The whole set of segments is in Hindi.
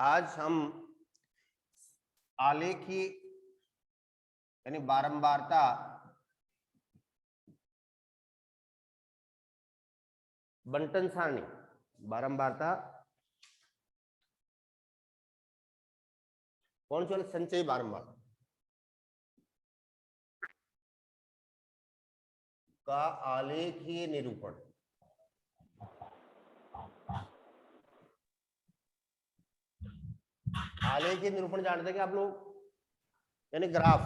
आज हम आलेखी यानी बारंबारता बंटन सारणी, बारंबारता कौन सी वाली? संचयी बारंबारता का आलेखीय निरूपण। आलेखीय निरूपण जानते हैं आप लोग, यानी ग्राफ।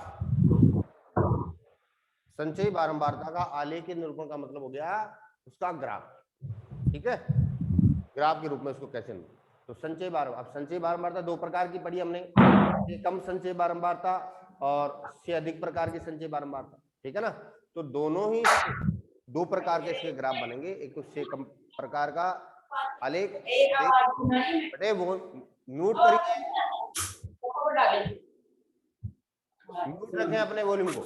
संचयी बारंबारता का आलेखीय निरूपण का मतलब हो गया उसका ग्राफ। ठीक है, ग्राफ के रूप में उसको कैसे मिले। तो संचयी बारंबारता, अब संचयी बारंबारता दो प्रकार की पढ़ी हमने, से कम संचयी बारंबारता और से अधिक प्रकार की संचयी बारंबारता। ठीक है ना, तो दोनों ही दो प्रकार के इसके ग्राफ बनेंगे। एक तो से कम प्रकार का आलेख, बेटे वो म्यूट करिए, म्यूट रखें अपने वॉल्यूम को।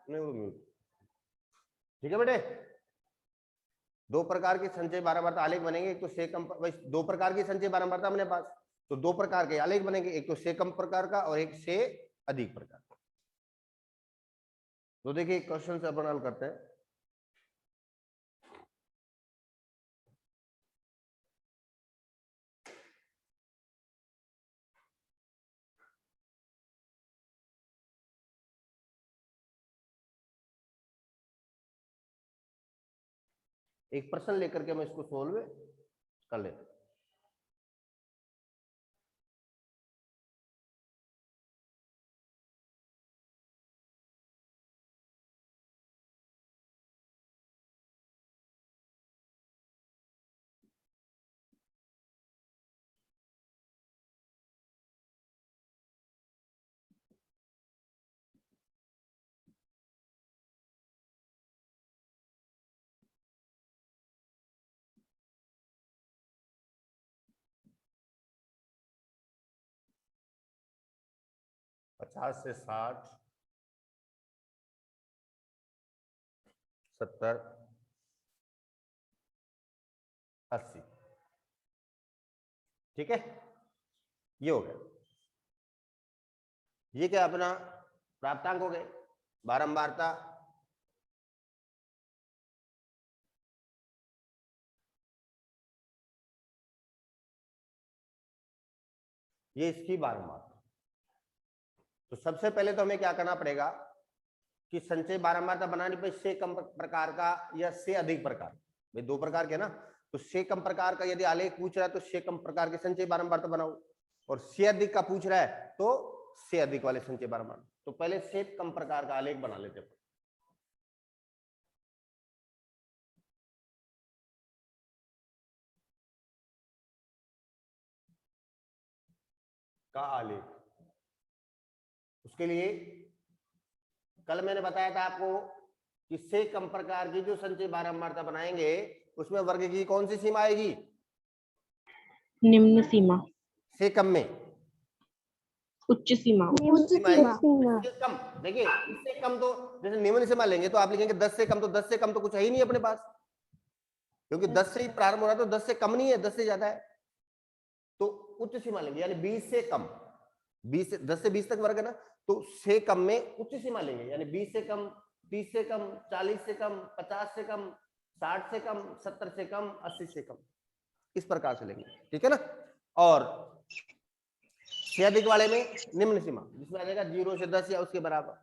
नहीं वो म्यूट। ठीक है बेटे, दो प्रकार की संचयी बारंबारता आलेख बनेंगे। एक तो से कम, दो प्रकार की संचयी बारंबारता अपने पास, तो दो प्रकार के आलेख बनेंगे, एक तो से कम प्रकार का और एक से अधिक प्रकार का। तो देखिए क्वेश्चन से अपन हल करते हैं। एक प्रश्न लेकर के मैं इसको सोल्व कर लेता हूं। पचास से 60, 70, 80। ठीक है, ये हो गया। ये क्या अपना प्राप्तांक हो गए, बारंबारता। ये इसकी बारंबारता। तो सबसे पहले तो हमें क्या करना पड़ेगा कि संचय बारंबारता बनाने पर से कम प्रकार का या से अधिक प्रकार, भाई दो प्रकार के ना, तो से कम प्रकार का यदि आलेख पूछ रहा है तो से कम प्रकार के संचय बारंबारता बनाओ, और से अधिक का पूछ रहा है तो से अधिक वाले संचय बारंबारता। तो पहले से कम प्रकार का आलेख बना लेते हैं। का आलेख, उसके लिए कल मैंने बताया था आपको कि से कम प्रकार की जो संचय बारंबारता बनाएंगे उसमें वर्ग की कौन सी सीमा आएगी? निम्न सीमा। से कम में उच्च सीमा। उच्च सीमा। कम, देखिए इससे कम तो जैसे निम्न सीमा लेंगे तो आप लिखेंगे 10 से कम, तो 10 से कम तो कुछ है ही नहीं अपने पास, क्योंकि 10 से ही प्रारंभ हो रहा है, तो 10 से कम नहीं है, 10 से ज्यादा है। तो उच्च सीमा लेंगे, यानी 20 से कम, 20 से 10 से 20 तक वर्ग है ना, तो से कम में उच्च सीमा लेंगे, यानी 20 से कम, 30 से कम, 40 से कम, 50 से कम, 60 से कम, 70 से कम, 80 से कम, इस प्रकार से लेंगे। ठीक है ना, और से अधिक वाले में निम्न सीमा, जिसमें आ जाएगा 0 से 10 या उसके बराबर,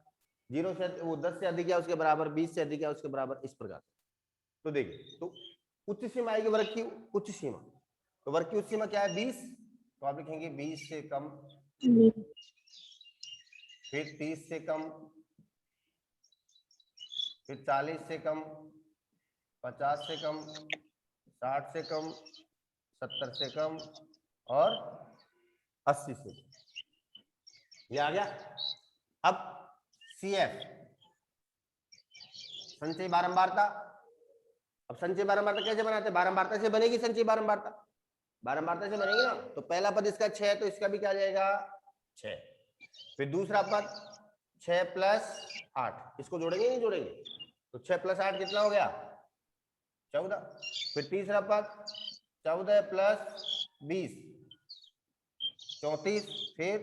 0 से वो 10 से अधिक या उसके बराबर, 20 से अधिक या उसके बराबर, इस प्रकार। तो देखिए, तो उच्च सीमा आएगी वर्ग की उच्च सीमा, तो वर्ग की उच्च सीमा क्या है? 20, तो आप लिखेंगे 20 से कम, फिर 30 से कम, फिर 40 से कम, 50 से कम, 60 से कम, 70 से कम और 80 से कम। ये आ गया। अब CF संचय बारंबारता। अब संचय बारंबारता कैसे बनाते हैं? बारंबारता से बनेगी संचय बारंबारता, बारंबारता से बनेगी ना। तो पहला पद इसका 6 है, तो इसका भी क्या आ जाएगा? 6। फिर दूसरा पद 6 प्लस 8, इसको जोड़ेंगे नहीं जोड़ेंगे? तो 6 प्लस 8 कितना हो गया? 14। फिर तीसरा पद 14 प्लस 20 34, फिर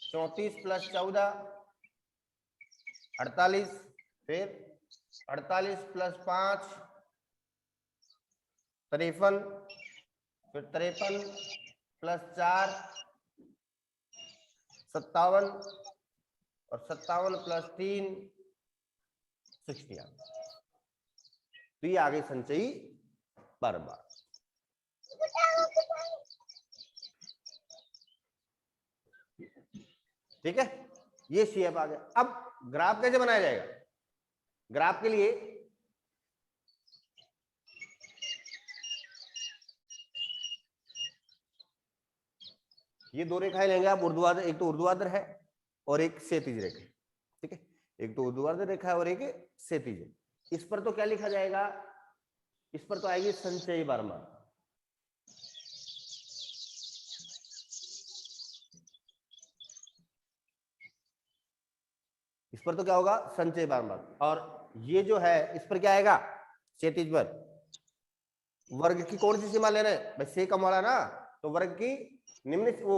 34 प्लस 14 48, फिर 48 प्लस 5 53, फिर 53 प्लस 4 57, और 57 प्लस 3 68। तो ये आगे संचयी बारंबार। ठीक है, ये शेप आ गया। अब ग्राफ कैसे बनाया जाएगा? ग्राफ के लिए ये दो रेखाएं लेंगे आप, ऊर्ध्वाधर, एक तो ऊर्ध्वाधर है और एक क्षैतिज रेखा। ठीक है, एक तो ऊर्ध्वाधर रेखा है और एक क्षैतिज है। इस पर तो क्या लिखा जाएगा? इस पर तो आएगी संचयी बारंबार। इस पर तो क्या होगा? संचयी बारंबार। और ये जो है इस पर क्या आएगा? क्षैतिज पर वर्ग की कौन सी सीमा ले रहे हैं भाई? से कम वाला ना, तो वर्ग की निम्न वो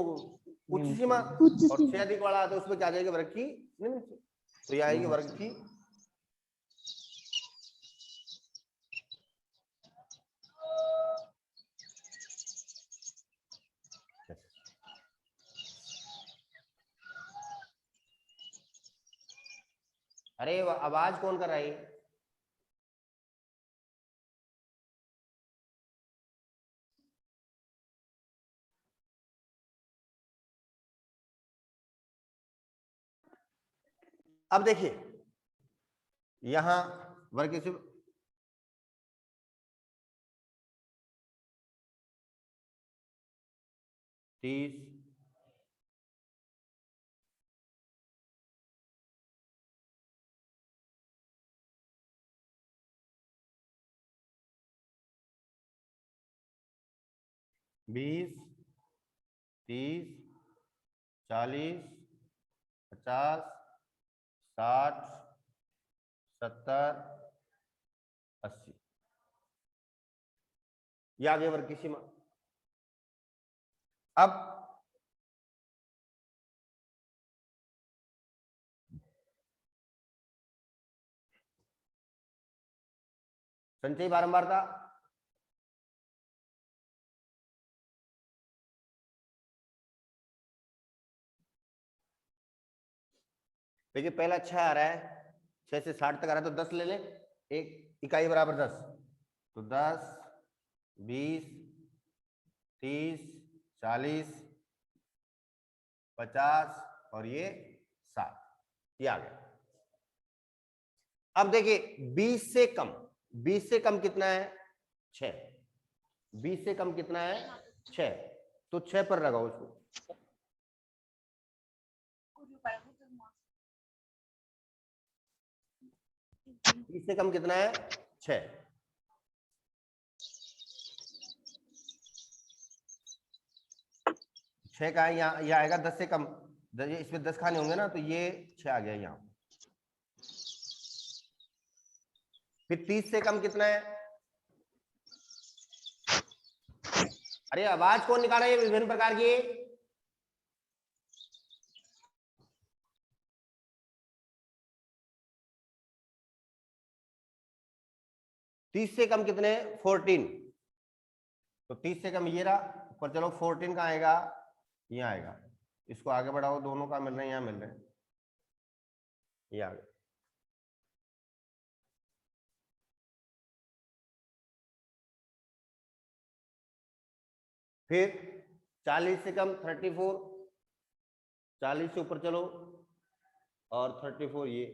उच्च सीमा, और से अधिक वाला तो उसमें क्या आ जाएगी? वर्ग की निम्न सीमा। तो ये आएगी वर्ग की अरे आवाज कौन कर रहा है? अब देखिए यहां वर्ग की 30 20 30 40 50 60 70 80, ये आगे वर्ग की सीमा। अब संचयी बारंबारता देखिए, पहला 6 आ रहा है, 6 से 60 तक आ रहा है, तो 10 ले लें, एक इकाई बराबर 10, तो 10 20 30 40 50 और ये 60, ये आ गया। अब देखिए 20 से कम, 20 से कम कितना है? 6। 20 से कम कितना है? 6, तो 6 पर लगाओ इसको। 20 से कम कितना है? 6। 6 का है यहाँ, ये आएगा 10 से कम, इसमें 10 खाने होंगे ना, तो ये 6 आ गया यहाँ। फिर 30 से कम कितना है? अरे आवाज कौन निकाला है विभिन्न प्रकार की? 30 से कम कितने? 14, तो 30 से कम ये रहा ऊपर। चलो 14 का आएगा, यहाँ आएगा, इसको आगे बढ़ाओ, दोनों का मिल रहे हैं, यहाँ मिल रहे हैं, ये आ गया। फिर 40 से कम 34, 40 से ऊपर चलो, और 34 ये।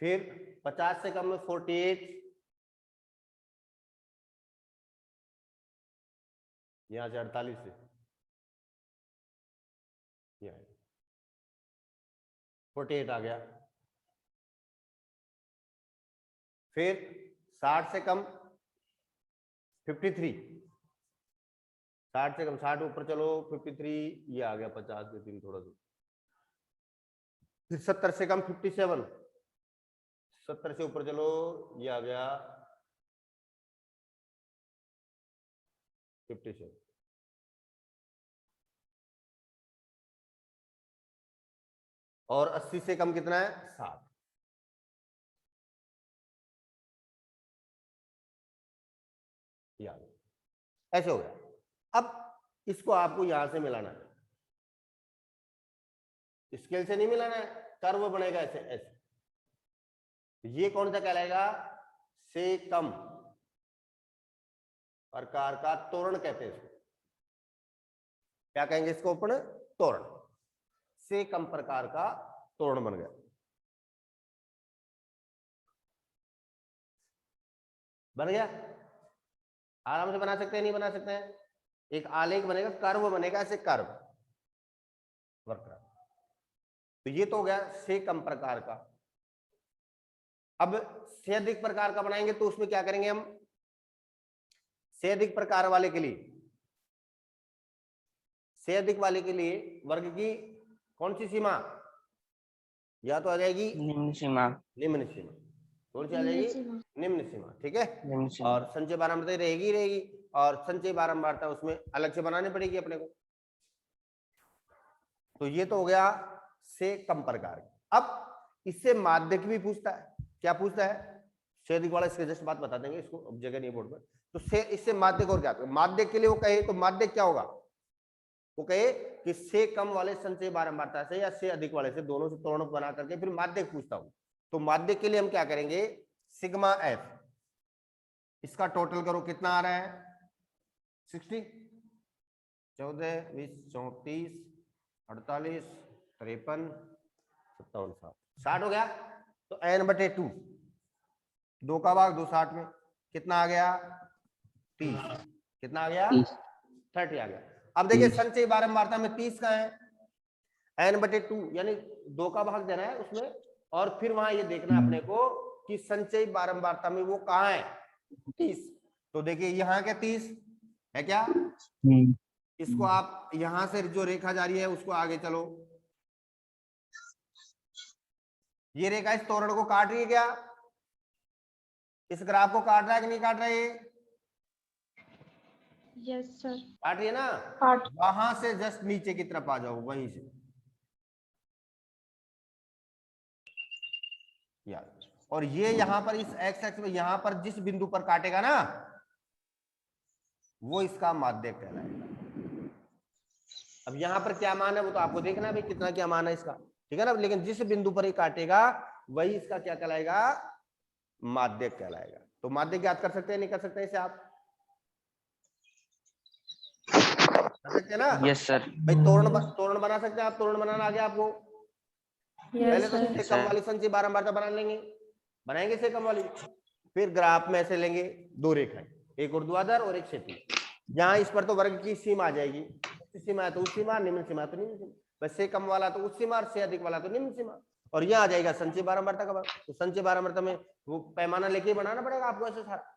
फिर 50 से कम में 48, यहां से 48 से ये 48 आ गया। फिर 60 से कम 53, 60 से कम, 60 ऊपर चलो 53, ये आ गया 50 के 3 थोड़ा सा, फिर 70 से कम 57, 70 से ऊपर चलो ये आ गया 57, और 80 से कम कितना है 60, ये आ गया, ऐसे हो गया। अब इसको आपको यहां से मिलाना है, स्केल से नहीं मिलाना है, कर्व बनेगा ऐसे ऐसे, ये कौन सा कहलाएगा, से कम प्रकार का तोरण कहते हैं इसको, क्या कहेंगे इसको अपन, तोरण, से कम प्रकार का तोरण बन गया, बन गया, आराम से बना सकते हैं, नहीं बना सकते हैं, एक आलेख बनेगा, कर्व बनेगा ऐसे, कर्व वक्र, तो ये तो हो गया से कम प्रकार का। अब से अधिक प्रकार का बनाएंगे तो उसमें क्या करेंगे हम, से अधिक प्रकार वाले के लिए, से अधिक वाले के लिए वर्ग की कौन सी सीमा, या तो आ जाएगी निम्न सीमा। निम्न सीमा, कौन सी आ जाएगी, निम्न सीमा, ठीक है। निम्न सीमा। और संचय बारंबारता रहेगी रहेगी, और संचय बारंबारता उसमें अलग से बनानी पड़ेगी अपने को। तो ये तो हो गया से कम प्रकार। अब इससे माध्यक भी पूछता है, क्या पूछता है, से अधिक वाला, इसके जस्ट बात बता देंगे, इसको अब जगह नहीं बोर्ड पर। तो से इससे माध्यक और क्या, माध्यक के लिए वो कहे तो माध्यक क्या होगा, वो कहे कि से कम वाले संचय बारंबारता से या से अधिक वाले से, दोनों से तोरण बना करके फिर माध्यक पूछता हूं। तो माध्यक के लिए हम क्या करेंगे, सिग्मा एफ, इसका टोटल करो कितना आ रहा है 60, 14, 20, 34, 48, 53, 57, 60 हो गया। तो n/2, 2 का भाग 2 60 में कितना आ गया 30, कितना आ गया 30 आ गया। अब देखिए संचय बारंबारता में 30 का है, n/2 यानी 2 का भाग देना है उसमें, और फिर वहां ये देखना है अपने को कि संचय बारंबारता में वो कहाँ है 30। तो देखिए यहाँ क्या 30 है क्या, इसको आप यहां से जो रेखा जा रही है उसको आगे चलो, ये रेखा इस तोरण को काट रही है क्या, इस ग्राफ को काट रहा है कि नहीं काट रहा है, ये यस सर, काट रही है ना, वहां से जस्ट नीचे की तरफ आ जाओ, वहीं से यार, और ये यहां पर इस एक्स एक्स में यहां पर जिस बिंदु पर काटेगा ना, वो इसका माध्यक कहलाएगा। अब यहां पर क्या मान है वो तो आपको देखना है भाई, कितना क्या मान है इसका, ठीक है ना, लेकिन जिस बिंदु पर ये काटेगा वही इसका क्या कहलाएगा, माध्यक कहलाएगा। तो माध्यक याद कर सकते हैं, नहीं कर सकते इसे आप, कर सकते हैं ना, यस सर। भाई तोरण बना सकते हैं आप, तोरण बनाना आ गया आपको, पहले तो से कम वाली संचय बारंबारता बना लेंगे, बनाएंगे से कम वाली, फिर ग्राफ में ऐसे लेंगे 2 रेखाएं, एक ऊर्ध्वाधर और एक क्षैतिज, यहाँ इस पर तो वर्ग की सीमा आ जाएगी, उच्च सीमा है तो उच्च सीमा, निम्न सीमा तो निम्न सीमा, बस से कम वाला तो उच्च सीमा और से अधिक वाला तो निम्न सीमा, और यहाँ आ जाएगा संचय बारंबारता का वर्ग। तो संचय बारंबारता में वो पैमाना लेके बनाना पड़ेगा आपको ऐसे सारा,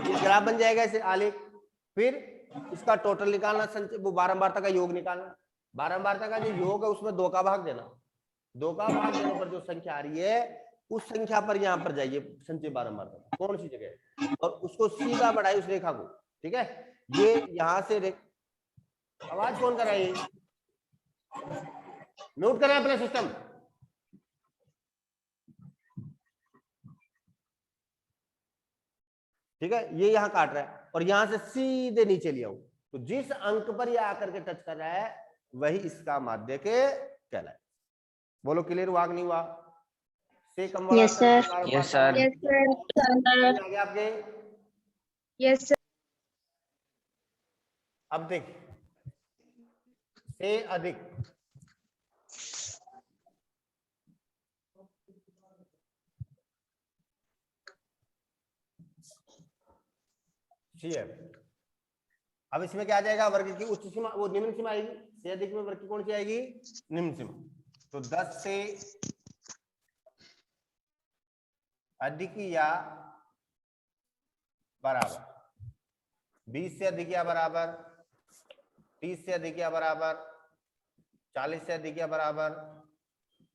ये ग्राफ बन जाएगा ऐसे आलेख, फिर इसका टोटल निकालना, संचय वो बारंबारता का योग निकालना, बारंबारता का जो योग है उसमें 2 का भाग देना, 2 का भाग देने पर जो संख्या आ रही है उस संख्या पर यहाँ पर जाइए संचय बारंबारता कौन सी जगह, और उसको सीधा बढ़ाई उस रेखा को, ठीक है। ये यहां से आवाज कौन कर रहा है, म्यूट करें अपना सिस्टम, ठीक है। ये यहाँ काट रहा है और यहां से सीधे नीचे लिया हूं, तो जिस अंक पर यह आकर के टच कर रहा है वही इसका माध्यक कहलाए। बोलो क्लियर हुआ कि नहीं हुआ, से कम वाला yes sir, yes sir. Yes sir, आगे आपके, यस सर, अब देख से अधिक, CF, अब इसमें क्या आ जाएगा, वर्ग की उच्च सीमा वो निम्न सीमा आएगी, से अधिक में वर्ग की कौन सी आएगी, निम्न सीमा। तो 10 से अधिक या बराबर, 20 से अधिक या बराबर, 30 से अधिक या बराबर, 40 से अधिक या बराबर,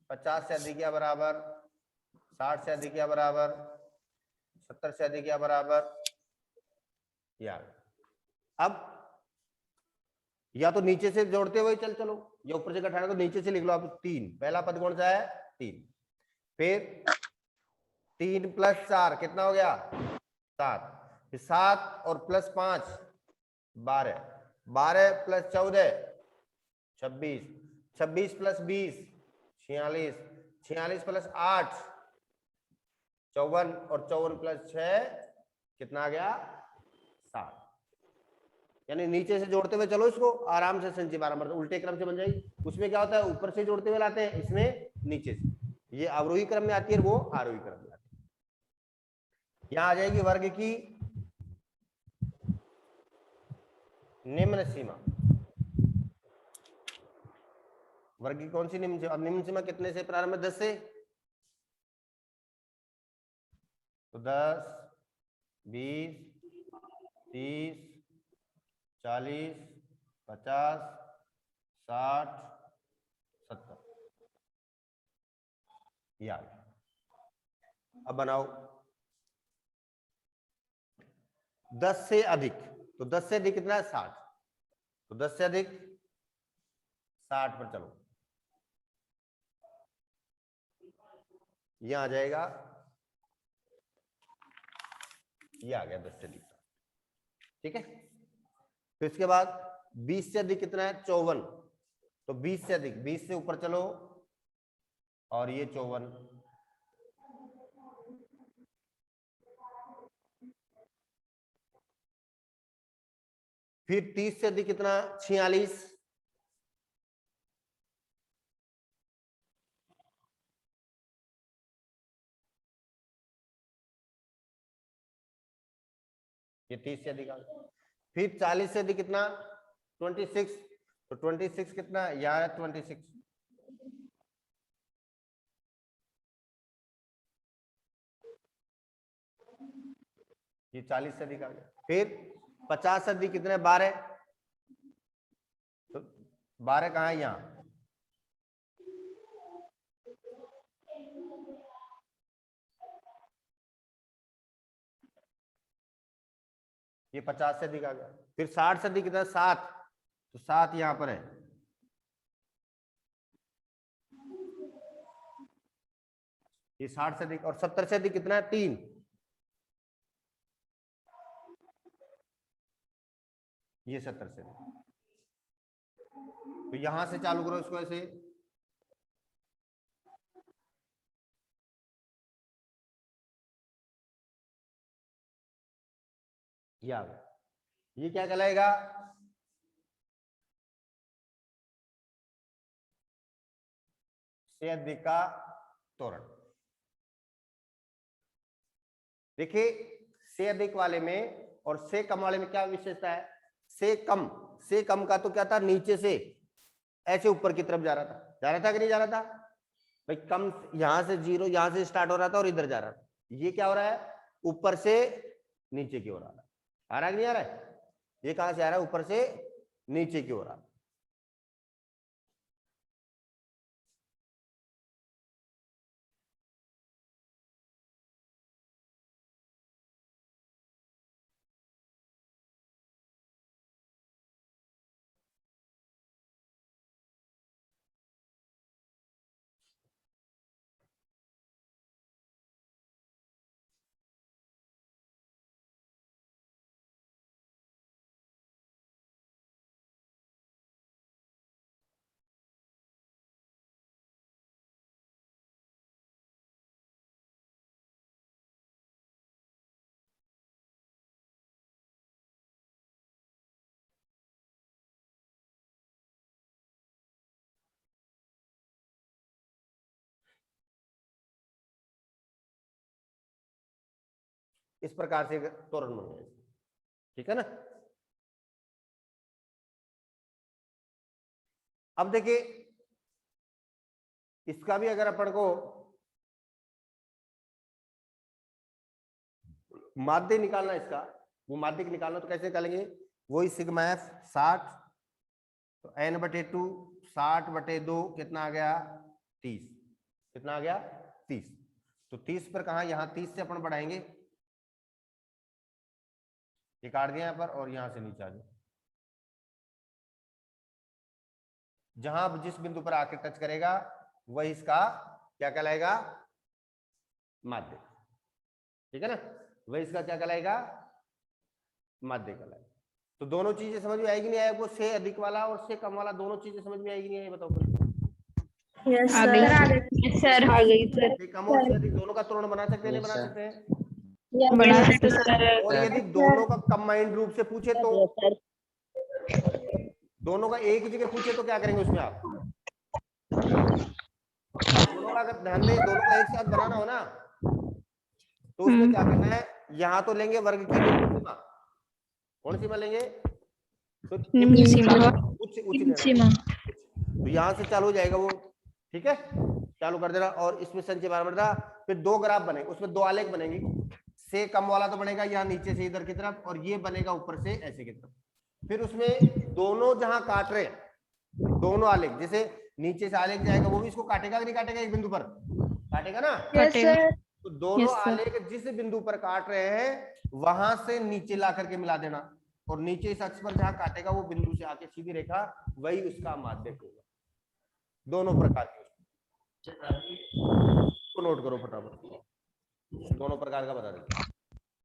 50 से अधिक या बराबर, 60 से अधिक या बराबर, 70 से अधिक या बराबर। यार अब या तो नीचे से जोड़ते हुए चलो, या ऊपर से घटाना, तो नीचे से लिख लो आप 3। पहला पद कौन सा है? 3। फिर 3 + 4 कितना हो गया? 7। फिर 7 और +5 12, 12 + 14 26, 26 + 20 46, 46 + 8 54 और 54 + 6 कितना आ गया? 7। यानी नीचे से जोड़ते हुए चलो इसको आराम से, संचय बारंबार उल्टे क्रम से बन जाएगी। उसमें क्या होता है, ऊपर से जोड़ते हुए लाते हैं, इसमें नीचे से। ये अवरोही क्रम में आती है, वो आरोही क्रम में आती है। यहां आ जाएगी वर्ग की निम्न सीमा। वर्ग की कौन सी निम्न सीमा? अब निम्न सीमा कितने से प्रारंभ है? 10 से। तो 10, 20, 30, 40, 50, 60, 70। ये आ गया। अब बनाओ 10 से अधिक। तो 10 से अधिक कितना है? 60। तो 10 से अधिक 60 पर चलो, यहां आ जाएगा, ये आ गया 10 से अधिक। ठीक है। फिर इसके बाद 20 से अधिक कितना है? 54। तो 20 से अधिक, 20 से ऊपर चलो, और ये 54। फिर 30 से अधिक कितना? 46। ये 30 से अधिक आ गया। फिर 40 से अधिक कितना? 26। तो 26 कितना? यहाँ है 26। ये 40 से अधिक आ गया। फिर 50 से अधिक कितने? 12। तो 12 कहाँ है? यहाँ। ये 50 से अधिक आ गया। फिर 60 से अधिक कितना? 7। तो 7 यहां पर है। ये 60 से अधिक। और 70 से अधिक कितना है? 3। ये 70 से अधिक। तो यहां से चालू करो इसको ऐसे। ये आ गया। ये क्या कहलाएगा? से अधिक का त्वरण। देखिए, से अधिक वाले में और से कम वाले में क्या विशेषता है? से कम का तो क्या था? नीचे से ऐसे ऊपर की तरफ जा रहा था। जा रहा था कि नहीं जा रहा था भाई? कम यहां से 0, यहां से स्टार्ट हो रहा था और इधर जा रहा था। ये क्या हो रहा है? ऊपर से नीचे की ओर आ रहा है। आ रहा है कि नहीं आ रहा है? ये कहां से आ रहा है? ऊपर से नीचे की ओर आ रहा है। इस प्रकार से त्वरण बन गया। ठीक है ना? अब देखिए, इसका भी अगर अपन को माध्य निकालना, इसका वो माध्यिक निकालना, तो कैसे निकालेंगे? वही सिग्मा एफ 60 तो n/2 60/2 कितना आ गया 30, कितना आ गया 30। तो 30 पर कहा, यहाँ 30 से अपन बढ़ाएंगे, ये काट दिया यहाँ पर और यहाँ से नीचे आ जाए, जहां जिस बिंदु पर आके टच करेगा वही इसका क्या कहलाएगा, माध्य। ठीक है ना, वही इसका क्या कहलाएगा, माध्य कहलाएगा। तो दोनों चीजें समझ में आएगी नहीं आएगी, आपको से अधिक वाला और से कम वाला दोनों चीजें समझ में आएगी नहीं आएगी, बताओ पहले। Yes, आ sir. गई सर, आ गई सर। से कम और से अधिक दोनों का त्वरण बना सकते हैं, नहीं बना सकते हैं? बना सकते सर। और यदि दोनों का कंबाइंड रूप से पूछे तो, दोनों का एक ही जगह पूछे तो क्या करेंगे उसमें आप? दोनों का अगर ध्यान दें, दोनों का एक साथ बनाना हो ना, तो उसमें क्या करना है, यहाँ तो लेंगे वर्ग की निम्न सीमा, कौन सीमा लेंगे? तो निम्न सीमा। उच्च लेना, तो यहाँ से चालू हो जाएगा वो। ठीक है, चालू कर देना। और इसमें संचय बार बढ़ा, फिर दो ग्राफ बनेंगे, उसमें दो आलेख बनेंगे। से कम वाला तो बनेगा यहाँ नीचे से इधर की तरफ, और ये बनेगा ऊपर से ऐसे की तरफ। फिर उसमें दोनों जहां काट रहे हैं, दोनों आलेख, जैसे नीचे से आलेख जाएगा वो भी इसको काटेगा कि नहीं काटेगा, एक बिंदु पर काटेगा ना। Yes, sir. तो दोनों आलेख जिस बिंदु पर काट रहे हैं वहां से नीचे ला करके मिला देना, और नीचे इस अक्ष पर जहां काटेगा वो बिंदु से आके सीधी रेखा, वही उसका माध्यक होगा। दोनों प्रकार के, तो नोट करो फटाफट, दोनों प्रकार का बता देते।